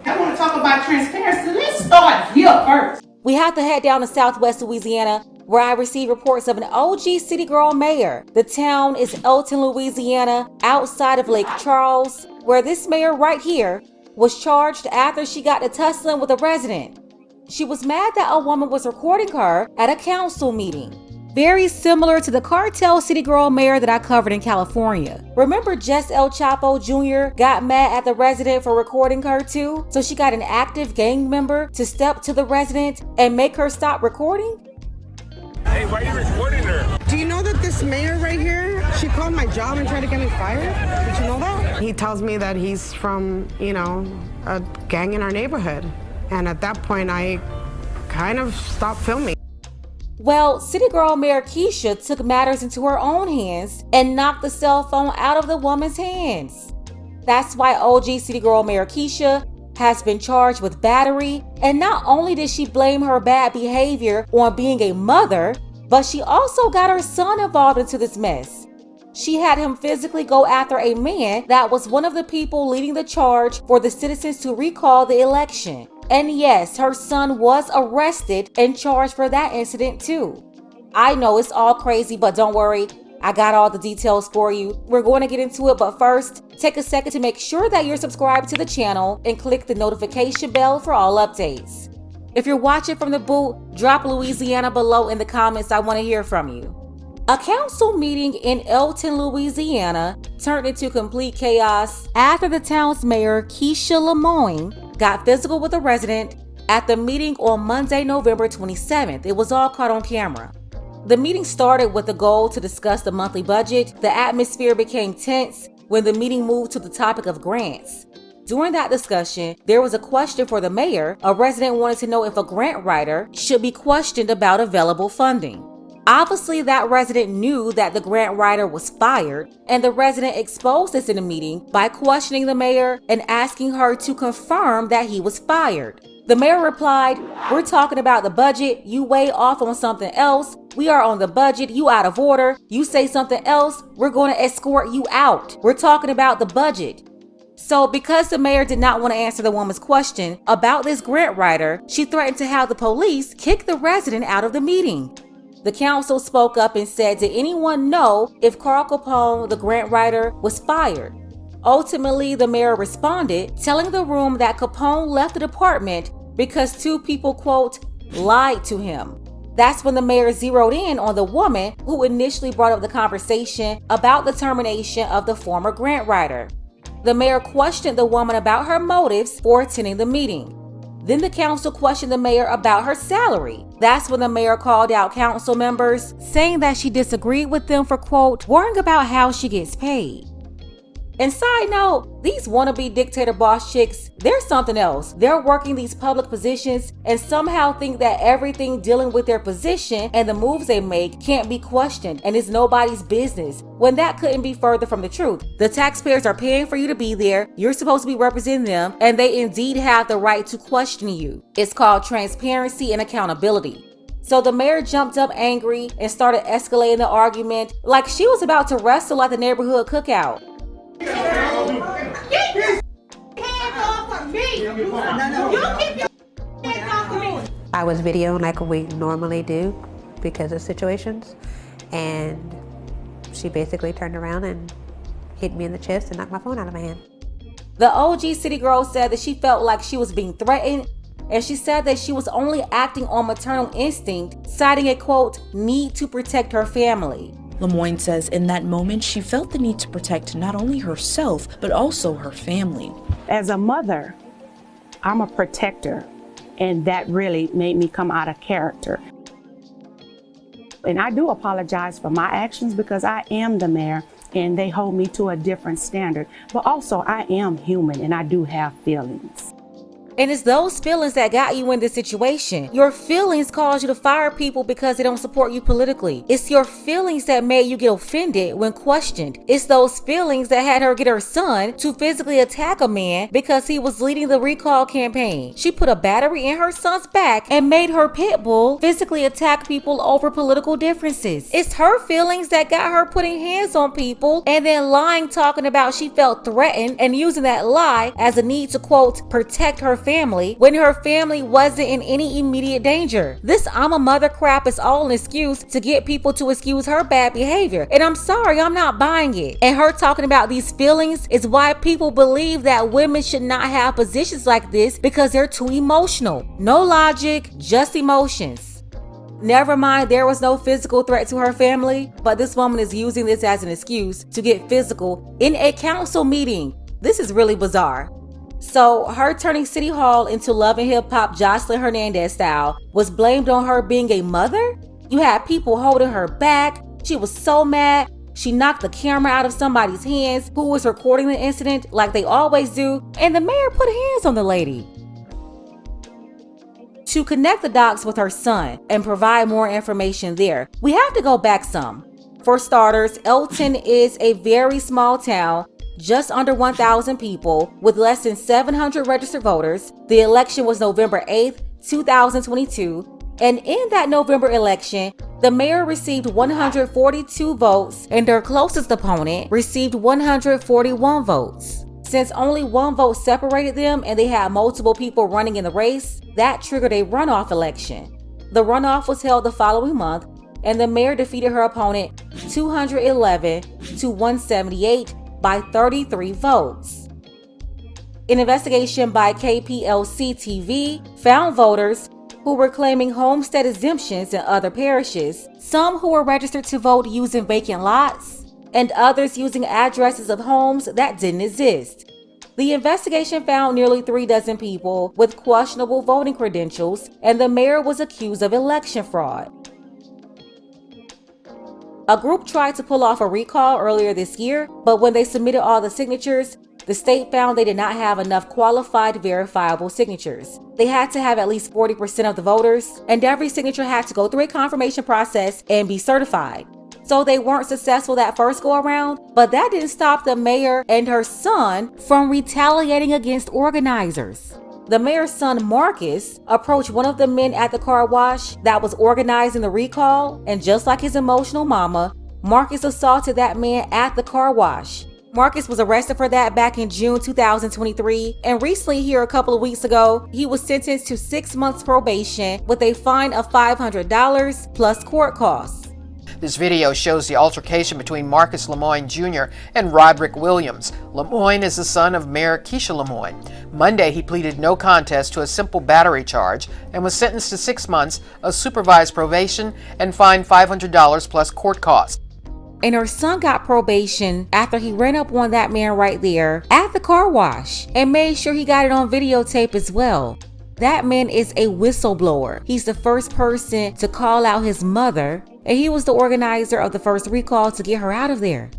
I want to talk about transparency. Let's start here first. We have to head down to Southwest Louisiana, where I received reports of an OG city girl mayor. The town is Elton, Louisiana, outside of Lake Charles, where this mayor right here was charged after she got to tussling with a resident. She was mad that a woman was recording her at a council meeting. Very similar to the cartel city girl mayor that I covered in California. Remember Jess El Chapo Jr. got mad at the resident for recording her too? So she got an active gang member to step to the resident and make her stop recording? Hey, why are you recording her? Do you know that this mayor right here, she called my job and tried to get me fired? Did you know that? He tells me that he's from, a gang in our neighborhood. And at that point, I kind of stopped filming. Well, City Girl Mayor Keisha took matters into her own hands and knocked the cell phone out of the woman's hands. That's why OG City Girl Mayor Keisha has been charged with battery, and not only did she blame her bad behavior on being a mother, but she also got her son involved into this mess. She had him physically go after a man that was one of the people leading the charge for the citizens to recall the election. And yes, her son was arrested and charged for that incident too. I know it's all crazy, but don't worry, I got all the details for you. We're going to get into it, but first, take a second to make sure that you're subscribed to the channel and click the notification bell for all updates. If you're watching from the boot, drop Louisiana below in the comments. I want to hear from you. A council meeting in Elton, Louisiana turned into complete chaos after the town's mayor, Keisha Lemoyne, got physical with a resident at the meeting on Monday, November 27th. It was all caught on camera. The meeting started with the goal to discuss the monthly budget. The atmosphere became tense when the meeting moved to the topic of grants. During that discussion, there was a question for the mayor. A resident wanted to know if a grant writer should be questioned about available funding. Obviously, that resident knew that the grant writer was fired, and the resident exposed this in the meeting by questioning the mayor and asking her to confirm that he was fired. The mayor replied, "We're talking about the budget. You way off on something else. We are on the budget. You out of order. You say something else, we're going to escort you out. We're talking about the budget." So because the mayor did not want to answer the woman's question about this grant writer, she threatened to have the police kick the resident out of the meeting. The council spoke up and said, did anyone know if Carl Capone, the grant writer, was fired? Ultimately, the mayor responded, telling the room that Capone left the department because two people, quote, lied to him. That's when the mayor zeroed in on the woman who initially brought up the conversation about the termination of the former grant writer. The mayor questioned the woman about her motives for attending the meeting. Then the council questioned the mayor about her salary. That's when the mayor called out council members, saying that she disagreed with them for, quote, worrying about how she gets paid. And side note, these wannabe dictator boss chicks, they're something else. They're working these public positions and somehow think that everything dealing with their position and the moves they make can't be questioned and is nobody's business, when that couldn't be further from the truth. The taxpayers are paying for you to be there, you're supposed to be representing them, and they indeed have the right to question you. It's called transparency and accountability. So the mayor jumped up angry and started escalating the argument like she was about to wrestle at the neighborhood cookout. Get your hands off of me! You keep your hands off of me! I was videoing like we normally do because of situations, and she basically turned around and hit me in the chest and knocked my phone out of my hand. The OG city girl said that she felt like she was being threatened, and she said that she was only acting on maternal instinct, citing a, quote, need to protect her family. Lemoyne says in that moment, she felt the need to protect not only herself, but also her family. As a mother, I'm a protector, and that really made me come out of character. And I do apologize for my actions because I am the mayor and they hold me to a different standard. But also I am human and I do have feelings. And it's those feelings that got you in this situation. Your feelings cause you to fire people because they don't support you politically. It's your feelings that made you get offended when questioned. It's those feelings that had her get her son to physically attack a man because he was leading the recall campaign. She put a battery in her son's back and made her pit bull physically attack people over political differences. It's her feelings that got her putting hands on people and then lying, talking about she felt threatened and using that lie as a need to, quote, protect her family when her family wasn't in any immediate danger. This I'm a mother crap is all an excuse to get people to excuse her bad behavior. And I'm sorry, I'm not buying it. And her talking about these feelings is why people believe that women should not have positions like this, because they're too emotional. No logic, just emotions. Never mind, there was no physical threat to her family, but this woman is using this as an excuse to get physical in a council meeting. This is really bizarre. So her turning City Hall into Love and Hip Hop Jocelyn Hernandez style was blamed on her being a mother? You had people holding her back. She was so mad. She knocked the camera out of somebody's hands who was recording the incident like they always do, and the mayor put hands on the lady. To connect the dots with her son and provide more information there, we have to go back some. For starters, Elton is a very small town, just under 1,000 people, with less than 700 registered voters. The election was November 8th, 2022, and in that November election, the mayor received 142 votes and her closest opponent received 141 votes. Since only one vote separated them and they had multiple people running in the race, that triggered a runoff election. The runoff was held the following month, and the mayor defeated her opponent 211 to 178 by 33 votes. An investigation by KPLC TV found voters who were claiming homestead exemptions in other parishes, some who were registered to vote using vacant lots, and others using addresses of homes that didn't exist. The investigation found nearly 36 people with questionable voting credentials, and the mayor was accused of election fraud. A group tried to pull off a recall earlier this year, but when they submitted all the signatures, the state found they did not have enough qualified verifiable signatures. They had to have at least 40% of the voters, and every signature had to go through a confirmation process and be certified. So they weren't successful that first go around, but that didn't stop the mayor and her son from retaliating against organizers. The mayor's son, Marcus, approached one of the men at the car wash that was organizing the recall, and just like his emotional mama, Marcus assaulted that man at the car wash. Marcus was arrested for that back in June 2023, and recently, here a couple of weeks ago, he was sentenced to 6 months probation with a fine of $500 plus court costs. This video shows the altercation between Marcus Lemoyne Jr. and Roderick Williams. Lemoyne is the son of Mayor Keisha Lemoyne. Monday, he pleaded no contest to a simple battery charge and was sentenced to 6 months of supervised probation and fined $500 plus court costs. And her son got probation after he ran up on that man right there at the car wash and made sure he got it on videotape as well. That man is a whistleblower. He's the first person to call out his mother, and he was the organizer of the first recall to get her out of there.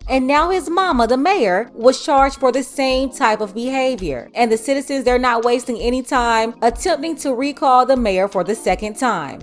And now his mama, the mayor, was charged for the same type of behavior. And the citizens, they're not wasting any time attempting to recall the mayor for the second time.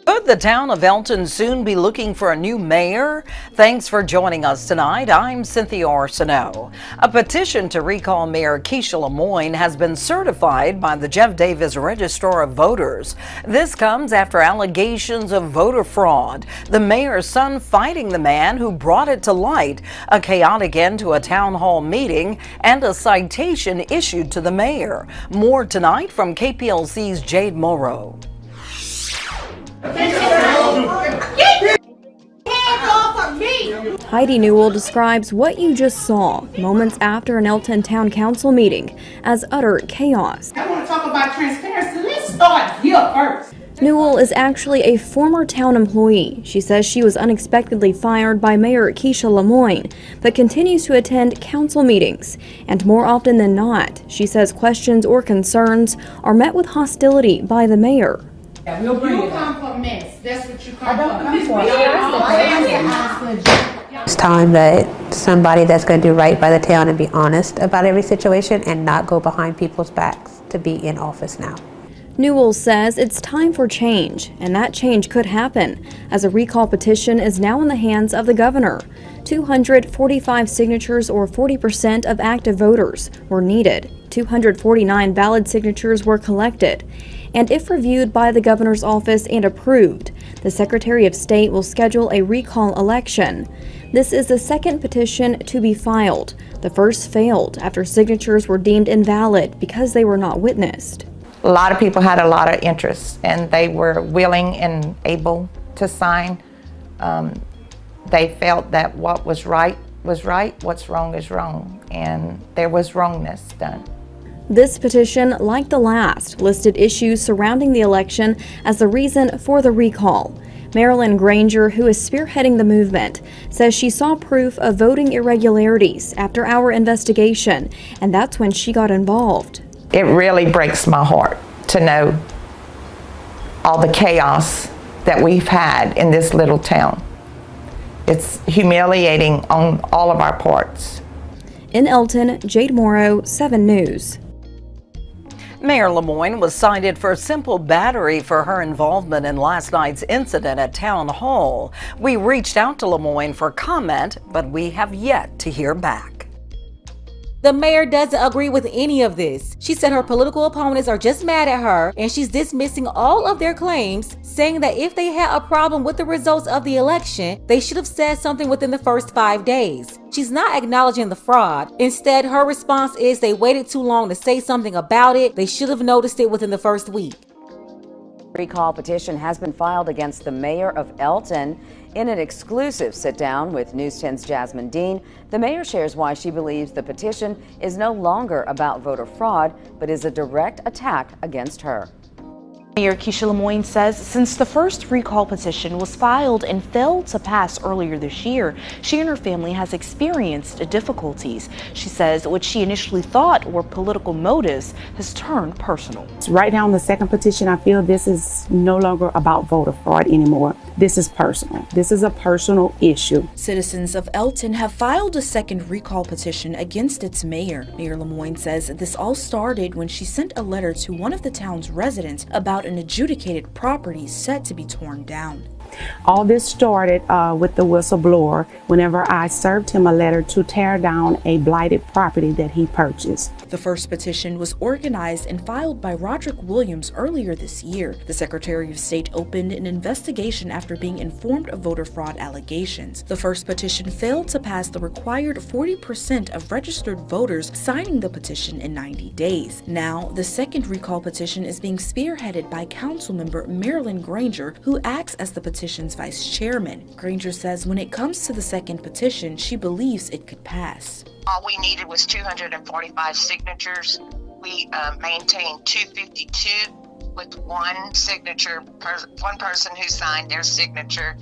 Could the town of Elton soon be looking for a new mayor? Thanks for joining us tonight. I'm Cynthia Arsenault. A petition to recall Mayor Keisha Lemoyne has been certified by the Jeff Davis Registrar of Voters. This comes after allegations of voter fraud, the mayor's son fighting the man who brought it to light, a chaotic end to a town hall meeting, and a citation issued to the mayor. More tonight from KPLC's Jade Morrow. Heidi Newell describes what you just saw moments after an Elton Town Council meeting as utter chaos. I want to talk about transparency. Let's start here first. Newell is actually a former town employee. She says she was unexpectedly fired by Mayor Keisha Lemoyne, but continues to attend council meetings. And more often than not, she says questions or concerns are met with hostility by the mayor. You come for mess. That's what you come for. It's time that somebody that's going to do right by the town and be honest about every situation and not go behind people's backs to be in office now. Newell says it's time for change, and that change could happen, as a recall petition is now in the hands of the governor. 245 signatures, or 40% of active voters, were needed. 249 valid signatures were collected. And if reviewed by the governor's office and approved, the Secretary of State will schedule a recall election. This is the second petition to be filed. The first failed after signatures were deemed invalid because they were not witnessed. A lot of people had a lot of interest, and they were willing and able to sign. They felt that what was right, what's wrong is wrong, and there was wrongness done. This petition, like the last, listed issues surrounding the election as the reason for the recall. Marilyn Granger, who is spearheading the movement, says she saw proof of voting irregularities after our investigation, and that's when she got involved. It really breaks my heart to know all the chaos that we've had in this little town. It's humiliating on all of our parts. In Elton, Jade Morrow, 7 News. Mayor Lemoyne was cited for simple battery for her involvement in last night's incident at Town Hall. We reached out to Lemoyne for comment, but we have yet to hear back. The mayor doesn't agree with any of this. She said her political opponents are just mad at her, and she's dismissing all of their claims, saying that if they had a problem with the results of the election, they should have said something within the first 5 days. She's not acknowledging the fraud. Instead, her response is they waited too long to say something about it. They should have noticed it within the first week. Recall petition has been filed against the mayor of Elton. In an exclusive sit-down with News 10's Jasmine Dean, the mayor shares why she believes the petition is no longer about voter fraud, but is a direct attack against her. Mayor Keisha Lemoyne says since the first recall petition was filed and failed to pass earlier this year, she and her family has experienced difficulties. She says what she initially thought were political motives has turned personal. Right now on the second petition, I feel this is no longer about voter fraud anymore. This is personal. This is a personal issue. Citizens of Elton have filed a second recall petition against its mayor. Mayor Lemoyne says this all started when she sent a letter to one of the town's residents about an adjudicated property set to be torn down. All this started with the whistleblower whenever I served him a letter to tear down a blighted property that he purchased. The first petition was organized and filed by Roderick Williams earlier this year. The Secretary of State opened an investigation after being informed of voter fraud allegations. The first petition failed to pass the required 40% of registered voters signing the petition in 90 days. Now, the second recall petition is being spearheaded by Councilmember Marilyn Granger, who acts as the petition's vice chairman. Granger says when it comes to the second petition, she believes it could pass. All we needed was 245 signatures. We maintained 252 with one signature, one person who signed their signature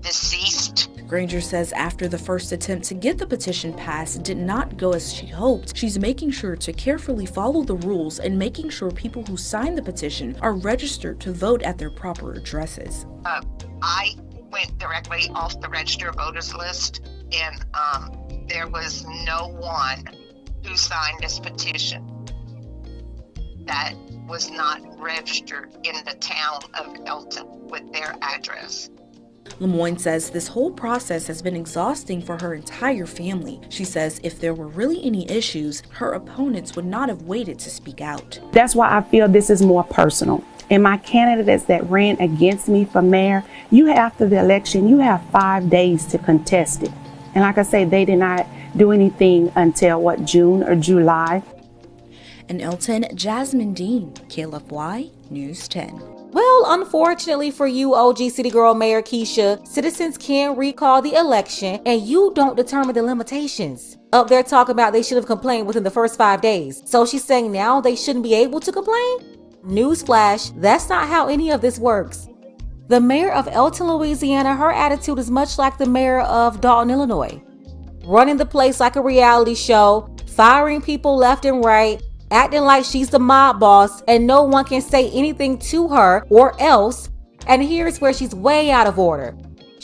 deceased. Granger says after the first attempt to get the petition passed did not go as she hoped, she's making sure to carefully follow the rules and making sure people who sign the petition are registered to vote at their proper addresses. I went directly off the registered voters list, and there was no one who signed this petition that was not registered in the town of Elton with their address. Lemoyne says this whole process has been exhausting for her entire family. She says if there were really any issues, her opponents would not have waited to speak out. That's why I feel this is more personal. And my candidates that ran against me for mayor, after the election, you have 5 days to contest it. And like I say, they did not do anything until, June or July. In Elton, Jasmine Dean, KLFY News 10. Well, unfortunately for you, OG City Girl Mayor Keisha, citizens can recall the election and you don't determine the limitations. Up there talking about they should have complained within the first 5 days. So she's saying now they shouldn't be able to complain? Newsflash, that's not how any of this works. The mayor of Elton, Louisiana, her attitude is much like the mayor of Dalton, Illinois. Running the place like a reality show, firing people left and right, acting like she's the mob boss and no one can say anything to her or else. And here's where she's way out of order.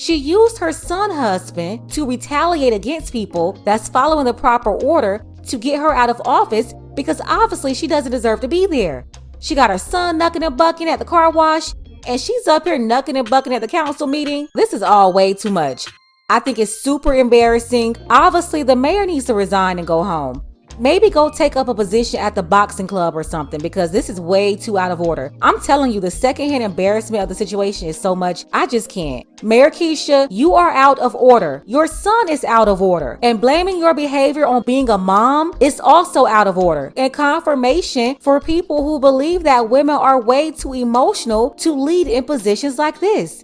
She used her son husband to retaliate against people that's following the proper order to get her out of office because obviously she doesn't deserve to be there. She got her son knucking and bucking at the car wash, and she's up here knucking and bucking at the council meeting. This is all way too much. I think it's super embarrassing. Obviously, the mayor needs to resign and go home. Maybe go take up a position at the boxing club or something, because this is way too out of order. I'm telling you, the secondhand embarrassment of the situation is so much, I just can't. Mayor Keisha, you are out of order. Your son is out of order. And blaming your behavior on being a mom is also out of order. And confirmation for people who believe that women are way too emotional to lead in positions like this.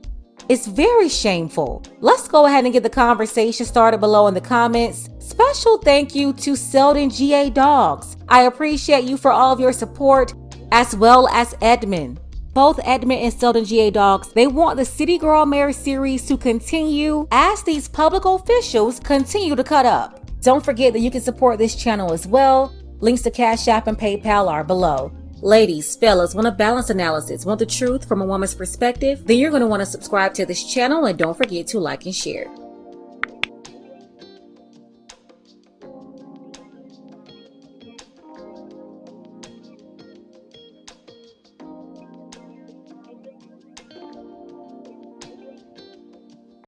It's very shameful. Let's go ahead and get the conversation started below in the comments. Special thank you to Selden GA Dogs. I appreciate you for all of your support, as well as Edmund. Both Edmund and Selden GA Dogs, they want the City Girl Mayor series to continue as these public officials continue to cut up. Don't forget that you can support this channel as well. Links to Cash App and PayPal are below. Ladies, fellas, want a balanced analysis, want the truth from a woman's perspective? Then you're going to want to subscribe to this channel, and don't forget to like and share.